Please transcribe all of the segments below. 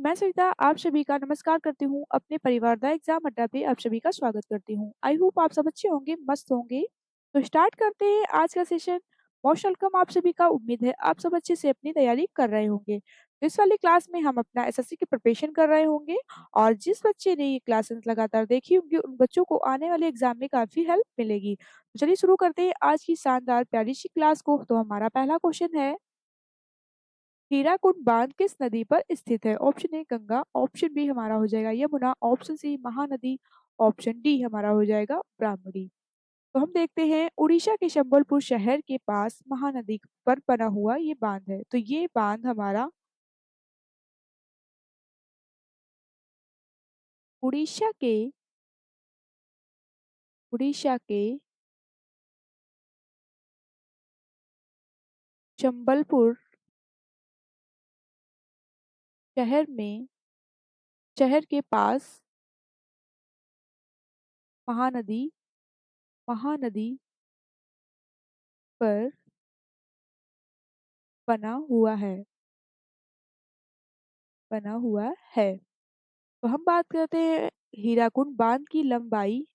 मैं सविता आप सभी का नमस्कार करती हूँ। अपने परिवार द एग्जाम अड्डा पे आप सभी का स्वागत करती हूँ। आई होप आप सब अच्छे होंगे, मस्त होंगे। तो स्टार्ट करते हैं आज का सेशन। मोस्ट वेलकम आप सभी का। उम्मीद है आप सब अच्छे से अपनी तैयारी कर रहे होंगे। तो इस वाली क्लास में हम अपना एसएससी की प्रिपरेशन कर रहे होंगे और जिस बच्चे ने ये क्लासेस लगातार देखी होंगी उन बच्चों को आने वाले एग्जाम में काफी हेल्प मिलेगी। तो चलिए शुरू करते हैं आज की शानदार प्यारी सी क्लास को। तो हमारा पहला क्वेश्चन है, हीराकुंड बांध किस नदी पर स्थित है? Option A Ganga, option B हमारा हो जाएगा Yamuna, option C Mahanadi, option D हमारा हो जाएगा ब्राह्मणी। तो हम देखते हैं उड़ीसा के संबलपुर शहर के पास महानदी पर बना हुआ ये बांध है। तो ये बांध हमारा उड़ीसा के उड़ीसा के संबलपुर शहर के पास महानदी महानदी पर बना हुआ है बना हुआ है। तो हम बात करते हैं हीराकुंड बांध की लंबाई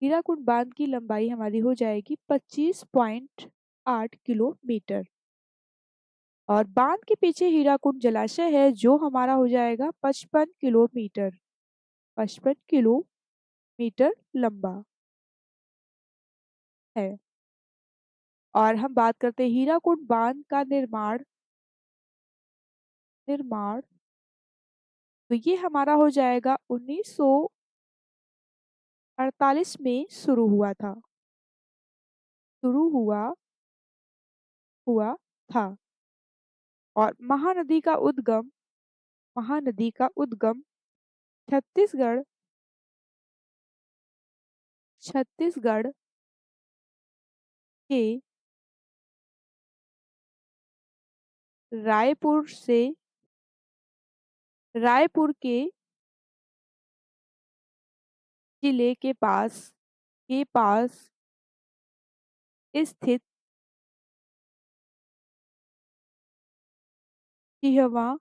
हीराकुंड बांध की लंबाई हमारी हो जाएगी 25.8 किलोमीटर। और बांध के पीछे हीराकुंड जलाशय है जो हमारा हो जाएगा 55 किलोमीटर लंबा है। और हम बात करते हैं हीराकुंड बांध का निर्माण तो ये हमारा हो जाएगा 1948 में शुरू हुआ था। और महानदी का उद्गम छत्तीसगढ़ छत्तीसगढ़ के रायपुर से रायपुर के जिले के पास स्थित सिहवा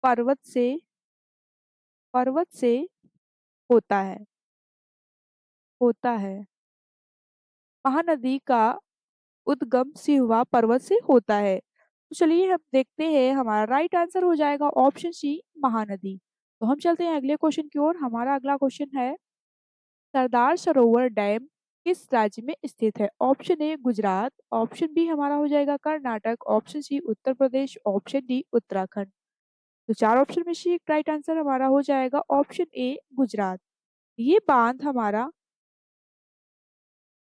पर्वत से पर्वत से होता है। महानदी का उद्गम सिहवा पर्वत से होता है। तो चलिए हम देखते हैं, हमारा राइट आंसर हो जाएगा ऑप्शन सी महानदी। तो हम चलते हैं अगले क्वेश्चन की ओर। हमारा अगला क्वेश्चन है, सरदार सरोवर डैम किस राज्य में स्थित है? Option A Gujarat, option B हमारा हो जाएगा Karnataka, option C Uttar Pradesh, option D Uttarakhand. तो चार ऑप्शन में से एक राइट आंसर हमारा हो जाएगा ऑप्शन ए गुजरात। ये बांध हमारा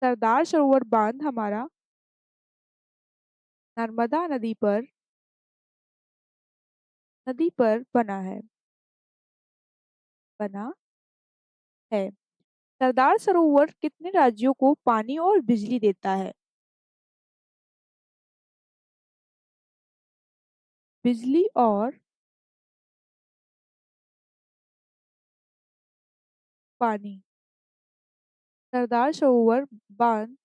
सरदार सरोवर बांध हमारा नर्मदा नदी पर बना है। सरदार सरोवर कितने राज्यों को पानी और बिजली देता है? बिजली और पानी। सरदार सरोवर बांध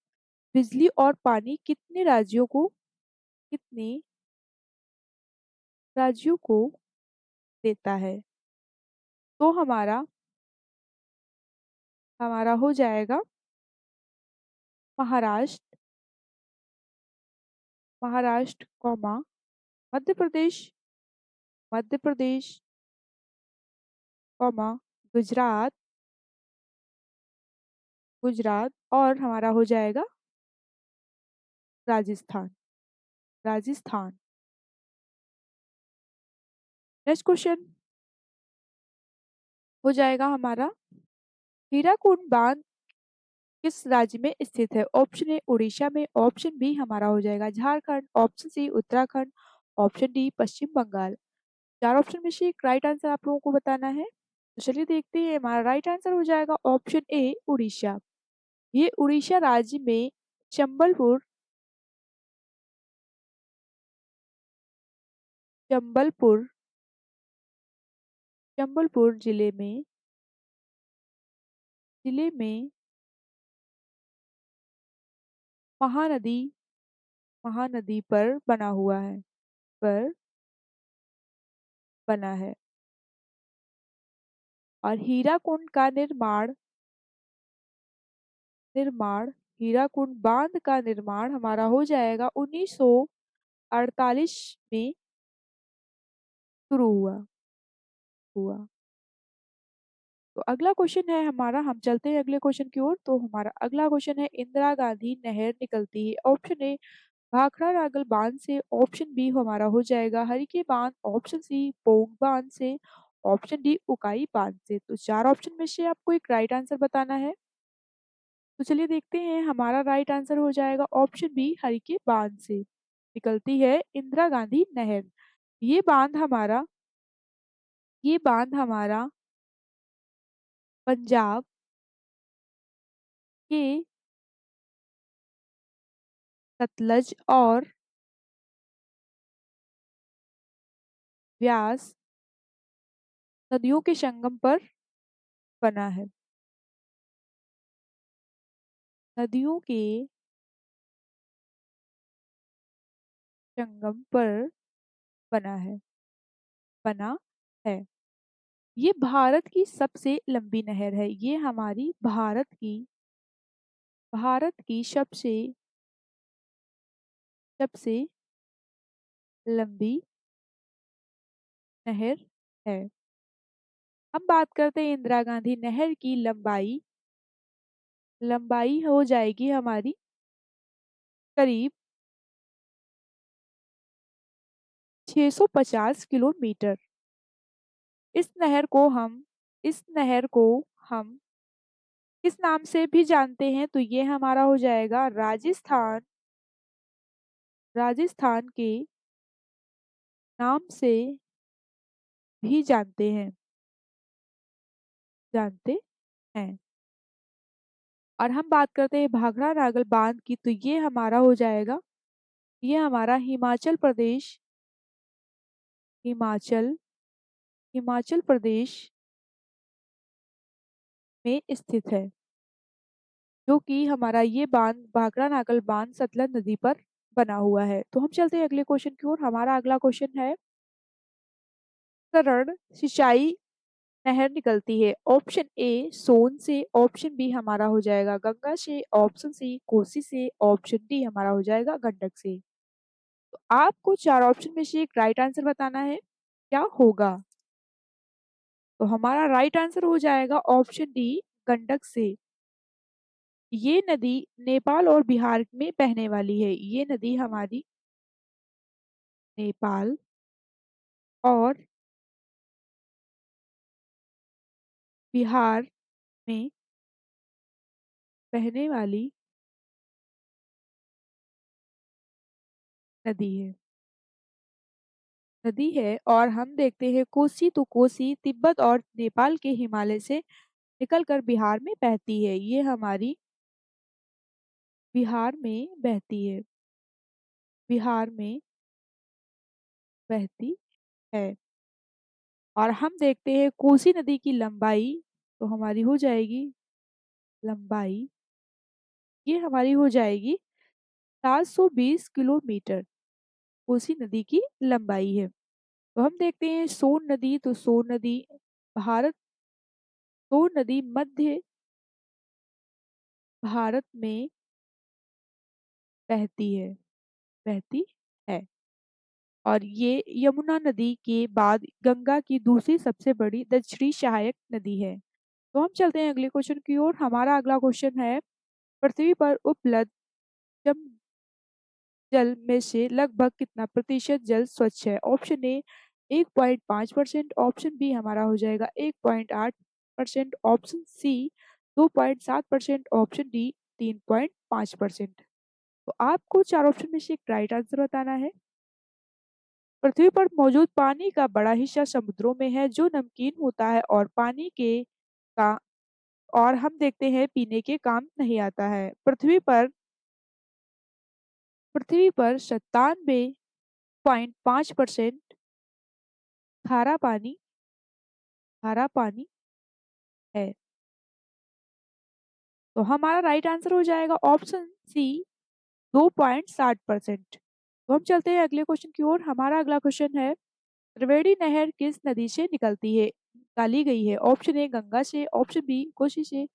बिजली और पानी कितने राज्यों को देता है? तो हमारा हमारा हो जाएगा महाराष्ट्र महाराष्ट्र कौमा मध्य प्रदेश मध्य प्रदेश कौमा गुजरात गुजरात और हमारा हो जाएगा राजस्थान राजस्थान। नेक्स्ट क्वेश्चन हो जाएगा हमारा, हीराकुंड बांध किस राज्य में स्थित है? ऑप्शन ए उड़ीसा में, ऑप्शन बी हमारा हो जाएगा Jharkhand, option C Uttarakhand, option D Paschim Bengal. चार ऑप्शन में से एक राइट आंसर आप लोगों को बताना है। तो चलिए देखते हैं, हमारा राइट आंसर हो जाएगा ऑप्शन ए उड़ीसा। ये उड़ीसा राज्य में चंबलपुर चंबलपुर चंबलपुर जिले में महानदी महानदी पर बना हुआ है, पर बना है। और हीराकुंड का निर्माण हीराकुंड बांध का निर्माण हमारा हो जाएगा 1948 में शुरू हुआ। तो अगला क्वेश्चन है हमारा, हम चलते हैं अगले क्वेश्चन की ओर। तो हमारा अगला क्वेश्चन है, इंदिरा गांधी नहर निकलती है। ऑप्शन ए भाखड़ा नागल बांध से, ऑप्शन बी हमारा हो जाएगा हरिके बांध, ऑप्शन सी पोंग बांध से, ऑप्शन डी उकाई बांध से। तो चार ऑप्शन में से आपको एक राइट आंसर बताना है। तो चलिए देखते हैं, हमारा राइट आंसर हो जाएगा ऑप्शन बी हरिके बांध से निकलती है इंदिरा गांधी नहर। ये बांध हमारा ये बांध हमारा पंजाब के सतलज और व्यास नदियों के संगम पर बना है। नदियों के संगम पर बना है बना है। ये भारत की सबसे लंबी नहर है। ये हमारी भारत की सबसे सबसे लंबी नहर है। हम बात करते हैं इंदिरा गांधी नहर की लंबाई। लंबाई हो जाएगी हमारी करीब 650 किलोमीटर। इस नहर को हम किस नाम से भी जानते हैं? तो ये हमारा हो जाएगा राजस्थान के नाम से भी जानते हैं। और हम बात करते हैं भाखड़ा नागल बांध की, तो ये हमारा हिमाचल हिमाचल प्रदेश में स्थित है। जो कि हमारा ये बांध भाखड़ा नागल बांध सतलज नदी पर बना हुआ है। तो हम चलते हैं अगले क्वेश्चन की ओर। हमारा अगला क्वेश्चन है, सरण सिंचाई नहर निकलती है। ऑप्शन ए सोन से, ऑप्शन बी हमारा हो जाएगा गंगा से, ऑप्शन सी कोसी से, ऑप्शन डी हमारा हो जाएगा गंडक से। तो आपको चार ऑप्शन में से एक राइट आंसर बताना है, क्या होगा? तो हमारा राइट आंसर हो जाएगा ऑप्शन डी गंडक से। ये नदी नेपाल और बिहार में बहने वाली है। ये नदी हमारी नेपाल और बिहार में बहने वाली नदी है और हम देखते हैं कोसी, तो कोसी तिब्बत और नेपाल के हिमालय से निकलकर बिहार में बहती है। ये हमारी बिहार में बहती है बिहार में बहती है। और हम देखते हैं कोसी नदी की लंबाई, तो हमारी हो जाएगी लंबाई ये हमारी हो जाएगी 720 किलोमीटर। कोसी नदी की लंबाई है। तो हम देखते हैं सोन नदी, तो भारत सोन नदी मध्य भारत में बहती है बहती है। और ये यमुना नदी के बाद गंगा की दूसरी सबसे बड़ी दक्षिणी सहायक नदी है। तो हम चलते हैं अगले क्वेश्चन की ओर। हमारा अगला क्वेश्चन है, पृथ्वी पर उपलब्ध जम जल में से लगभग कितना प्रतिशत जल स्वच्छ है? ऑप्शन ए 1.5%, ऑप्शन बी हमारा हो जाएगा 1.8%, ऑप्शन सी 2.7%, ऑप्शन डी 3.5%। तो आपको चार ऑप्शन में से एक राइट आंसर बताना है। पृथ्वी पर मौजूद पानी का बड़ा हिस्सा समुद्रों में है, जो नमकीन होता है और पानी के का और हम देखते हैं पीने के काम नहीं आता है। पृथ्वी पर 97.5% खारा पानी खारा पानी है। तो हमारा राइट आंसर हो जाएगा ऑप्शन सी 2.60%। तो हम चलते हैं अगले क्वेश्चन की ओर। हमारा अगला क्वेश्चन है, त्रिवेणी नहर किस नदी से निकलती है? निकाली गई है। ऑप्शन ए गंगा से, ऑप्शन बी कोसी से,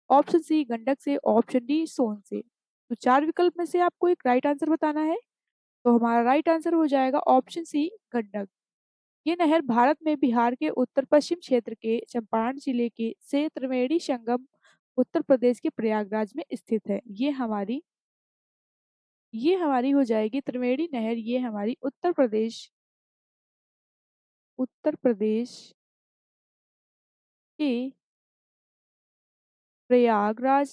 ऑप्शन सी गंडक से, ऑप्शन डी सोन से। तो चार विकल्प में से आपको एक राइट आंसर बताना है। तो हमारा राइट आंसर हो जाएगा ऑप्शन सी गंडक। ये नहर भारत में बिहार के उत्तर पश्चिम क्षेत्र के चंपारण जिले के से त्रिवेणी संगम उत्तर प्रदेश के प्रयागराज में स्थित है। ये हमारी हो जाएगी त्रिवेणी नहर। ये हमारी उत्तर प्रदेश के प्रयागराज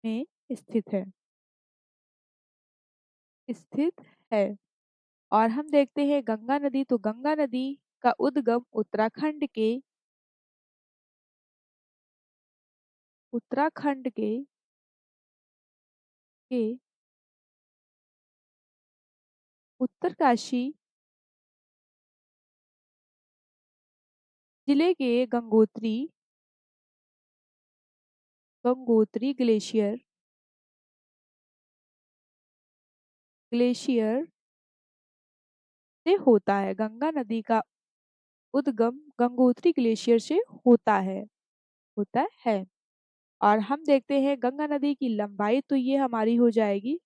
में स्थित है स्थित है। और हम देखते हैं गंगा नदी। तो गंगा नदी का उद्गम उत्तराखंड के उत्तरकाशी जिले के गंगोत्री ग्लेशियर से होता है। गंगा नदी का उद्गम गंगोत्री ग्लेशियर से होता है। और हम देखते हैं गंगा नदी की लंबाई। तो ये हमारी हो जाएगी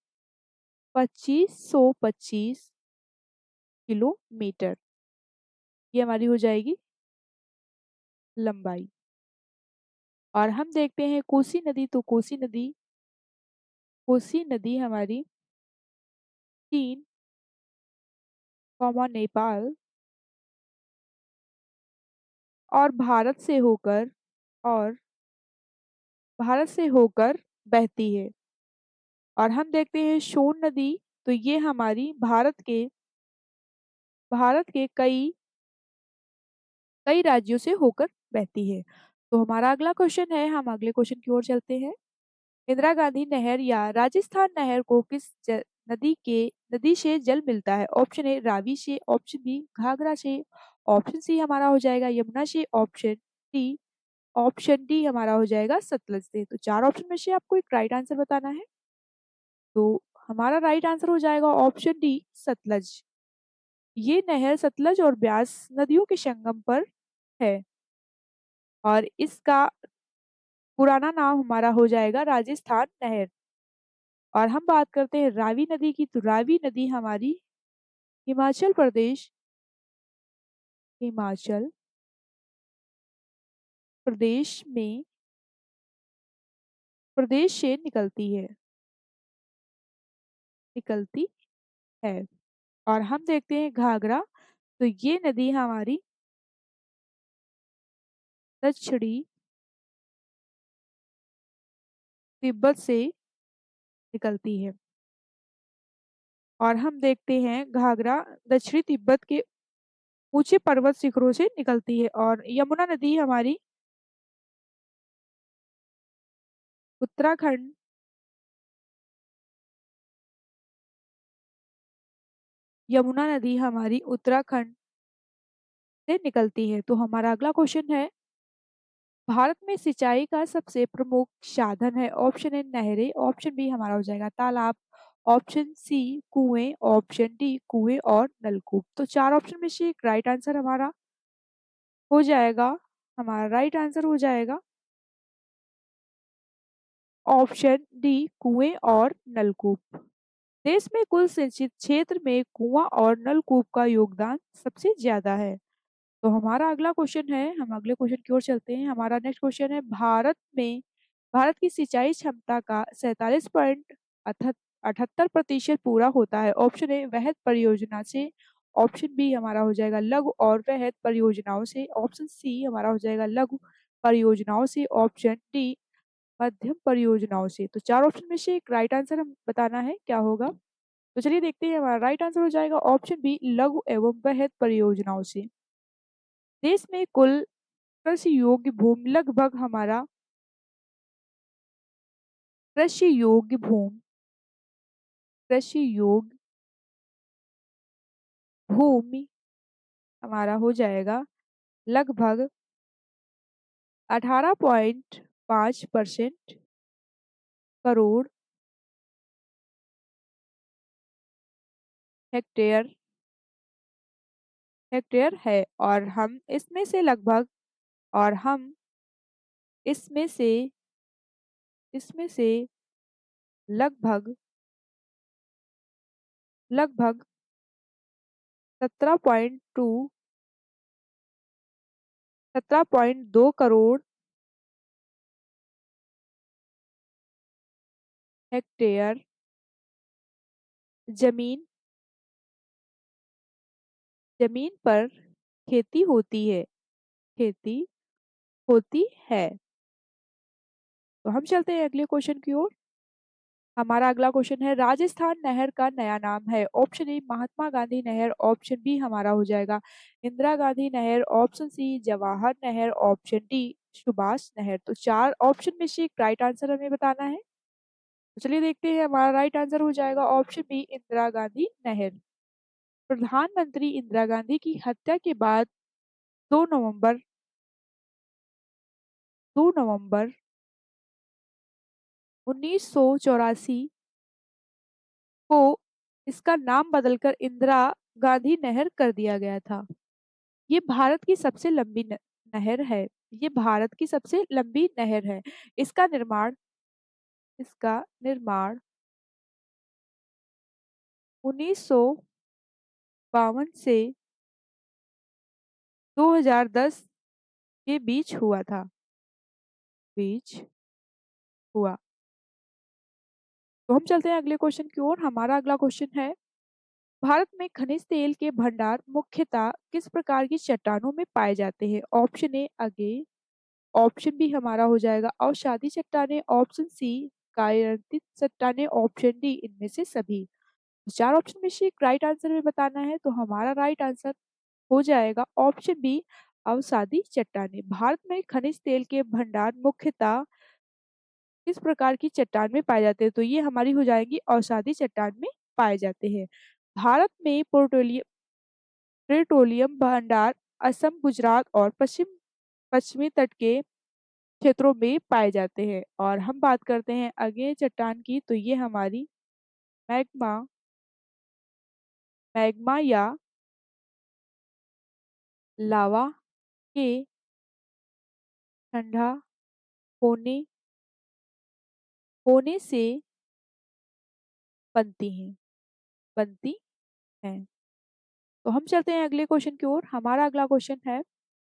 2525 किलोमीटर। ये हमारी हो जाएगी लंबाई। और हम देखते हैं कोसी नदी। तो कोसी नदी हमारी चीन, नेपाल और और भारत से होकर बहती है। और हम देखते हैं सोन नदी। तो ये हमारी भारत के कई कई राज्यों से होकर बहती है। तो हमारा अगला क्वेश्चन है, हम अगले क्वेश्चन की ओर चलते हैं। इंदिरा गांधी नहर या राजस्थान नहर को नदी से जल मिलता है? ऑप्शन ए रावी से, ऑप्शन बी घाघरा से, ऑप्शन सी हमारा हो जाएगा यमुना से, ऑप्शन डी हमारा हो जाएगा सतलज से। तो चार ऑप्शन में से आपको एक राइट आंसर बताना है। तो हमारा राइट आंसर हो जाएगा ऑप्शन डी सतलज। ये नहर सतलज और ब्यास नदियों के संगम पर है। और इसका पुराना नाम हमारा हो जाएगा राजस्थान नहर। और हम बात करते हैं रावी नदी की। तो रावी नदी हमारी हिमाचल प्रदेश हिमाचल प्रदेश में प्रदेश से निकलती है। और हम देखते हैं घाघरा। तो ये नदी हमारी दक्षिणी तिब्बत से निकलती है। और हम देखते हैं घाघरा दक्षिणी तिब्बत के ऊंचे पर्वत शिखरों से निकलती है। और यमुना नदी हमारी उत्तराखंड यमुना नदी हमारी उत्तराखंड से निकलती है। तो हमारा अगला क्वेश्चन है, भारत में सिंचाई का सबसे प्रमुख साधन है? ऑप्शन ए नहरें, ऑप्शन बी हमारा हो जाएगा तालाब, ऑप्शन सी कुएं, ऑप्शन डी कुएं और नलकूप। तो चार ऑप्शन में से एक राइट आंसर हो जाएगा हमारा राइट आंसर हो जाएगा ऑप्शन डी कुएं और नलकूप। देश में कुल सिंचित क्षेत्र में कुआं और नलकूप का योगदान सबसे ज्यादा है। तो हमारा अगला क्वेश्चन है, हम अगले क्वेश्चन की ओर चलते हैं। हमारा नेक्स्ट क्वेश्चन है, भारत की सिंचाई क्षमता का 47.78% पूरा होता है? ऑप्शन ए वृहद परियोजना से, ऑप्शन बी हमारा हो जाएगा लघु और वृहद परियोजनाओं से, ऑप्शन सी हमारा हो जाएगा लघु परियोजनाओं से, ऑप्शन डी मध्यम परियोजनाओं से। तो चार ऑप्शन में से एक राइट आंसर हम बताना है, क्या होगा? तो चलिए देखते हैं। हमारा राइट आंसर हो जाएगा ऑप्शन बी लघु एवं वृहद परियोजनाओं से। देश में कुल कृषि योग्य भूमि लगभग हमारा कृषि योग्य भूमि कृषि योग्य भूमि हमारा हो जाएगा लगभग 18.5% करोड़ हेक्टेयर हेक्टेयर है। और हम इसमें से इसमें से लगभग लगभग 17.2 करोड़ हेक्टेयर जमीन जमीन पर खेती खेती होती है। तो हम चलते हैं अगले क्वेश्चन की ओर। हमारा अगला क्वेश्चन है, राजस्थान नहर का नया नाम है। ऑप्शन ए महात्मा गांधी नहर, ऑप्शन बी हमारा हो जाएगा इंदिरा गांधी नहर, ऑप्शन सी जवाहर नहर, ऑप्शन डी सुभाष नहर। तो चार ऑप्शन में से एक राइट आंसर हमें बताना है। तो चलिए देखते हैं, हमारा राइट आंसर हो जाएगा ऑप्शन बी इंदिरा गांधी नहर। प्रधानमंत्री इंदिरा गांधी की हत्या के बाद 2 नवंबर 2 नवंबर 1984 को इसका नाम बदलकर इंदिरा गांधी नहर कर दिया गया था। ये भारत की सबसे लंबी नहर है। ये भारत की सबसे लंबी नहर है। इसका निर्माण इसका निर्माण 1952 से 2010 के बीच हुआ। तो हम चलते हैं अगले क्वेश्चन की ओर। हमारा अगला क्वेश्चन है, भारत में खनिज तेल के भंडार मुख्यतः किस प्रकार की चट्टानों में पाए जाते हैं। ऑप्शन ए अगे, ऑप्शन बी हमारा हो जाएगा अवसादी चट्टानें, ऑप्शन सी कायरतित चट्टानें, ऑप्शन डी इनमें से सभी। चार ऑप्शन में से एक राइट आंसर में बताना है। तो हमारा राइट आंसर हो जाएगा ऑप्शन बी अवसादी चट्टानें। भारत में खनिज तेल के भंडार मुख्यतः किस प्रकार की चट्टान में पाए जाते हैं। तो ये हमारी हो जाएगी अवसादी चट्टान में पाए जाते हैं। भारत में पेट्रोलियम भंडार असम, गुजरात और पश्चिमी तट के क्षेत्रों में पाए जाते हैं। और हम बात करते हैं अगले चट्टान की, तो ये हमारी मैग्मा मैग्मा या लावा के ठंडा होने होने से बनती हैं बनती हैं। तो हम चलते हैं अगले क्वेश्चन की ओर। हमारा अगला क्वेश्चन है,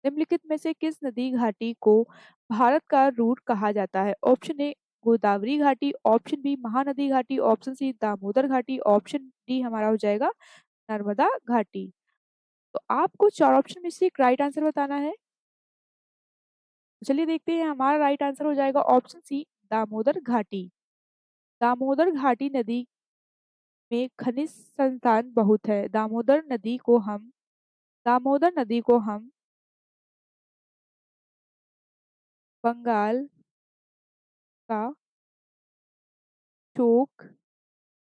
निम्नलिखित में से किस नदी घाटी को भारत का रूट कहा जाता है। ऑप्शन ए गोदावरी घाटी, ऑप्शन बी महानदी घाटी, ऑप्शन सी दामोदर घाटी, ऑप्शन डी हमारा हो जाएगा नर्मदा घाटी। तो आपको चार ऑप्शन में से एक राइट आंसर बताना है। तो चलिए देखते हैं, हमारा राइट आंसर हो जाएगा ऑप्शन सी दामोदर घाटी। दामोदर घाटी नदी में खनिज संसाधन बहुत है। दामोदर नदी को हम बंगाल का चोक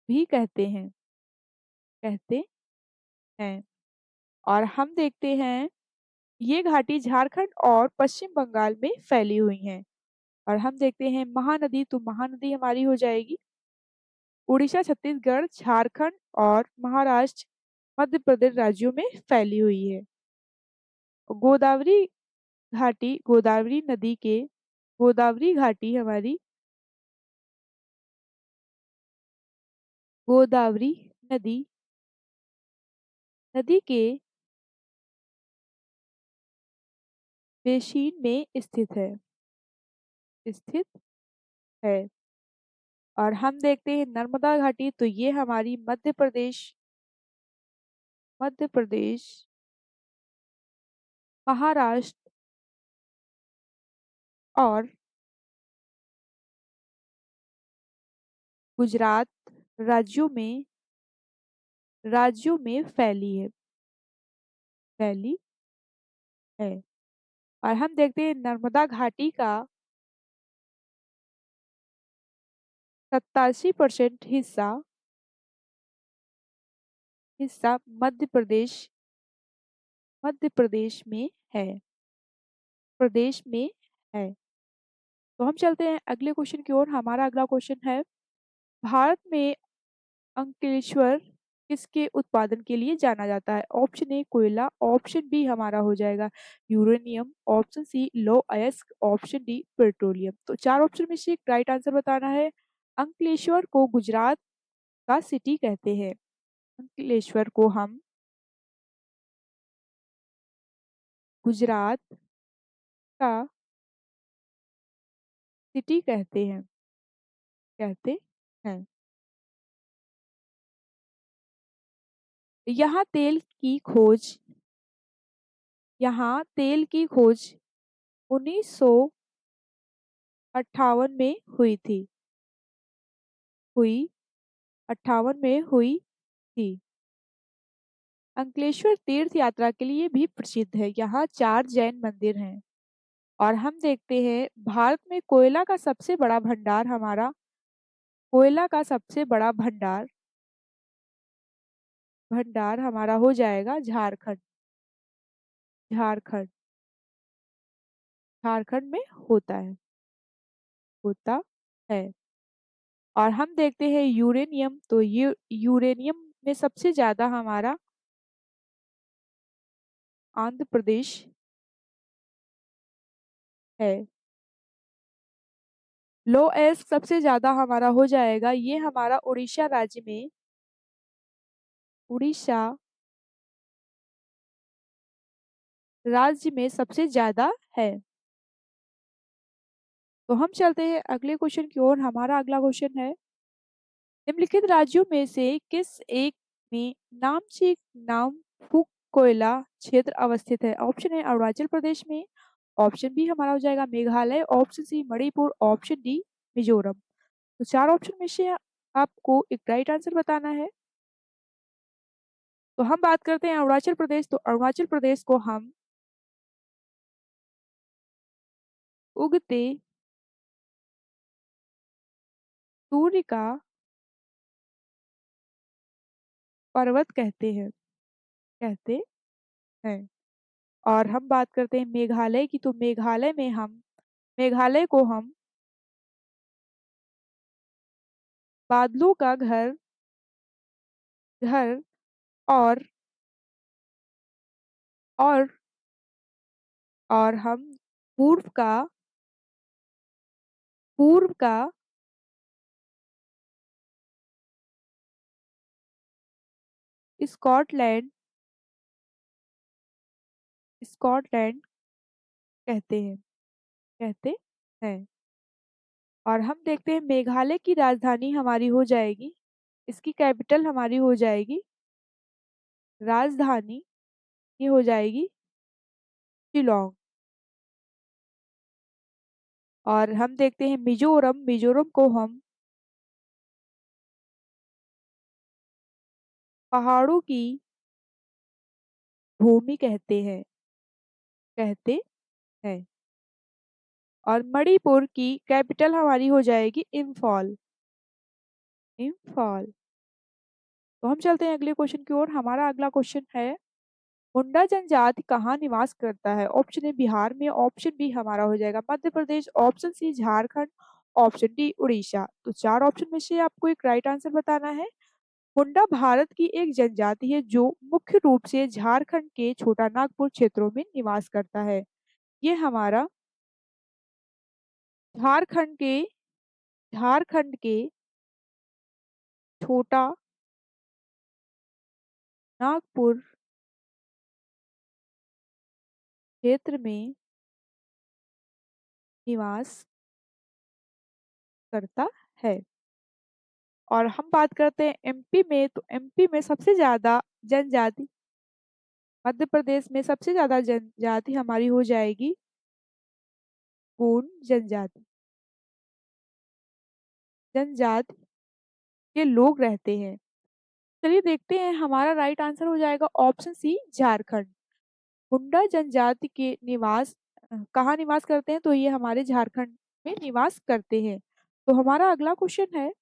भी कहते हैं। और हम देखते हैं, ये घाटी झारखंड और पश्चिम बंगाल में फैली हुई हैं। और हम देखते हैं महानदी, तो महानदी हमारी हो जाएगी उड़ीसा, छत्तीसगढ़, झारखंड और महाराष्ट्र, मध्य प्रदेश राज्यों में फैली हुई है। गोदावरी गोदावरी नदी के गोदावरी घाटी हमारी गोदावरी नदी नदी के बेसिन में स्थित है। और हम देखते हैं नर्मदा घाटी, तो ये हमारी मध्य प्रदेश, महाराष्ट्र और गुजरात राज्यों में फैली है। और हम देखते हैं नर्मदा घाटी का 87% हिस्सा मध्य है प्रदेश में है। तो हम चलते हैं अगले क्वेश्चन की ओर। हमारा अगला क्वेश्चन है, भारत में अंकलेश्वर किसके उत्पादन के लिए जाना जाता है? ऑप्शन ए कोयला, ऑप्शन बी हमारा हो जाएगा यूरेनियम, ऑप्शन सी लौह अयस्क, ऑप्शन डी पेट्रोलियम। तो चार ऑप्शन में से एक राइट आंसर बताना है। अंकलेश्वर को गुजरात का सिटी कहते हैं। अंकलेश्वर को हम गुजरात का सिटी कहते हैं। कहते हैं। यहाँ तेल की खोज यहाँ तेल की खोज 1958 में हुई थी। हुई 58 में हुई थी। अंकलेश्वर तीर्थ यात्रा के लिए भी प्रसिद्ध है। यहाँ चार जैन मंदिर हैं। और हम देखते हैं भारत में कोयला का सबसे बड़ा भंडार भंडार हमारा हो जाएगा झारखंड। झारखंड झारखंड में होता है। और हम देखते हैं यूरेनियम, तो ये यूरेनियम में सबसे ज्यादा हमारा आंध्र प्रदेश है। लो एस सबसे ज्यादा हमारा हो जाएगा, ये हमारा उड़ीसा राज्य में सबसे ज्यादा है। तो हम चलते हैं अगले क्वेश्चन की ओर। हमारा अगला क्वेश्चन है, निम्नलिखित राज्यों में से किस एक में नामची नामफुक कोयला क्षेत्र अवस्थित है? ऑप्शन ए अरुणाचल प्रदेश में, ऑप्शन बी हमारा हो जाएगा Meghalaya, option C Manipur, option D Mizoram. तो चार ऑप्शन में से आपको एक राइट आंसर बताना है। तो हम बात करते हैं अरुणाचल प्रदेश। तो अरुणाचल प्रदेश को हम उगते सूर्य का पर्वत कहते हैं। और हम बात करते हैं मेघालय की। तो मेघालय को हम बादलों का घर घर और और और हम पूर्व का पूर्व का स्कॉटलैंड स्कॉटलैंड कहते हैं। और हम देखते हैं मेघालय की राजधानी हमारी हो जाएगी, इसकी कैपिटल हमारी हो जाएगी, राजधानी ये हो जाएगी शिलोंग। और हम देखते हैं मिजोरम को हम पहाड़ों की भूमि कहते हैं। और मणिपुर की कैपिटल हमारी हो जाएगी इम्फाल। तो हम चलते हैं अगले क्वेश्चन की ओर। हमारा अगला क्वेश्चन है, मुंडा जनजाति कहाँ निवास करता है? ऑप्शन ए बिहार में, ऑप्शन बी हमारा हो जाएगा Madhya Pradesh, option C Jharkhand, option D Orissa. तो चार ऑप्शन में से आपको एक राइट आंसर बताना है। मुंडा भारत की एक जनजाति है जो मुख्य रूप से झारखंड के छोटा नागपुर क्षेत्रों में निवास करता है। ये हमारा झारखंड के झारखंड के छोटा नागपुर क्षेत्र में निवास करता है। और हम बात करते हैं एमपी में। तो एमपी में सबसे ज्यादा जनजाति मध्य प्रदेश में सबसे ज्यादा जनजाति हमारी हो जाएगी गोंड जनजाति के लोग रहते हैं। चलिए देखते हैं, हमारा राइट आंसर हो जाएगा ऑप्शन सी झारखंड। मुंडा जनजाति के कहाँ निवास करते हैं? तो ये हमारे झारखंड में निवास करते हैं। तो हमारा अगला क्वेश्चन है,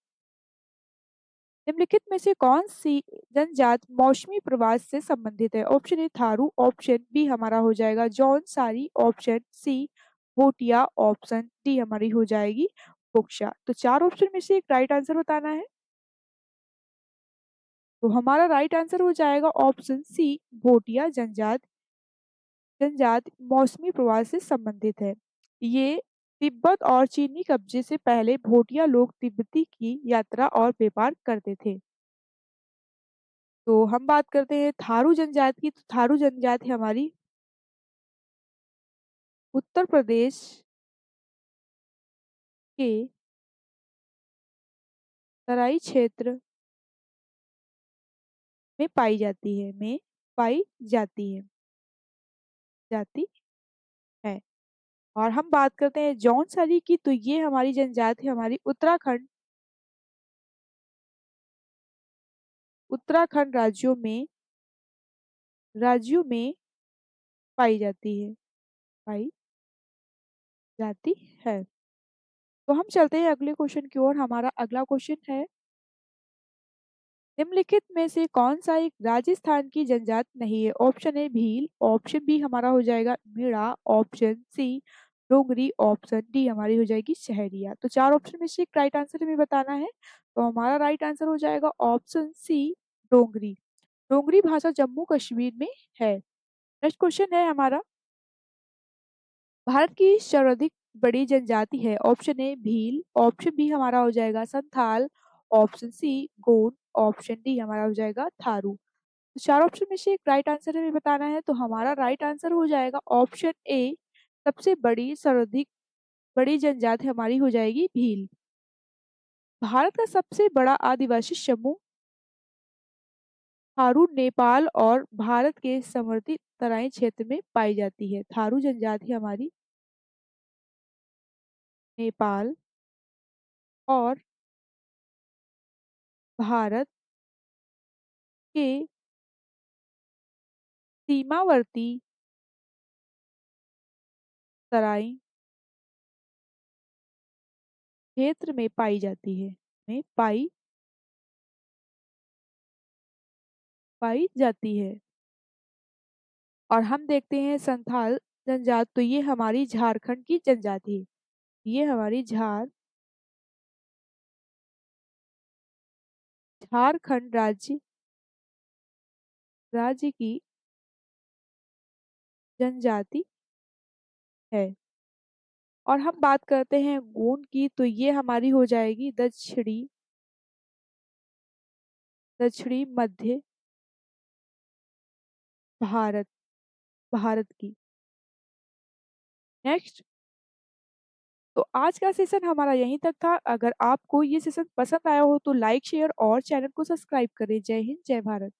निम्नलिखित में से कौन सी जनजाति मौसमी प्रवास से संबंधित है? Option A Tharu, option B हमारा हो जाएगा Jaunsari, option C Bhotia, option D हमारी हो जाएगी बुक्शा। तो चार ऑप्शन में से एक राइट आंसर बताना है। तो हमारा राइट आंसर हो जाएगा ऑप्शन सी, भोटिया जनजात। जनजाति मौसमी प्रवास से संबंधित है। ये तिब्बत और चीनी कब्जे से पहले भोटिया लोग तिब्बती की यात्रा और व्यापार करते थे। तो हम बात करते हैं थारू जनजाति की। तो थारू जनजाति हमारी उत्तर प्रदेश के तराई क्षेत्र में पाई जाती है, जाती है। और हम बात करते हैं जौनसारी की। तो ये हमारी जनजाति हमारी उत्तराखंड राज्यों में पाई जाती है, पाई जाती है। तो हम चलते हैं अगले क्वेश्चन की ओर। हमारा अगला क्वेश्चन है, निम्नलिखित में से कौन सा एक राजस्थान की जनजाति नहीं है? Option A Bhil, option B हमारा हो जाएगा Meena, option C Dongri, option D हमारी हो जाएगी शहरिया। तो चार ऑप्शन में से एक राइट आंसर हमें बताना है। तो हमारा राइट आंसर हो जाएगा ऑप्शन सी डोंगरी। डोंगरी भाषा जम्मू कश्मीर में है। नेक्स्ट क्वेश्चन है हमारा, भारत की सर्वाधिक बड़ी जनजाति है। Option A Bhil, option B हमारा हो जाएगा Santhal, option C Gond, option D हमारा हो जाएगा थारू। तो चार ऑप्शन में से एक राइट आंसर हमें बताना है। तो हमारा राइट आंसर हो जाएगा ऑप्शन ए, सबसे बड़ी सर्वाधिक बड़ी जनजाति हमारी हो जाएगी भील। भारत का सबसे बड़ा आदिवासी समूह थारू नेपाल और भारत के समवर्ती तराई क्षेत्र में पाई जाती है। थारू जनजाति हमारी नेपाल और भारत के सीमावर्ती तराई क्षेत्र में पाई जाती है, में पाई जाती है। और हम देखते हैं संथाल जनजाति। तो ये हमारी झारखंड की जनजाति है। ये हमारी झारखंड राज्य की जनजाति है। और हम बात करते हैं गोंड की। तो ये हमारी हो जाएगी दक्षिणी मध्य भारत भारत की। नेक्स्ट, तो आज का सेशन हमारा यहीं तक था। अगर आपको ये सेशन पसंद आया हो तो लाइक शेयर और चैनल को सब्सक्राइब करें। जय हिंद, जय भारत।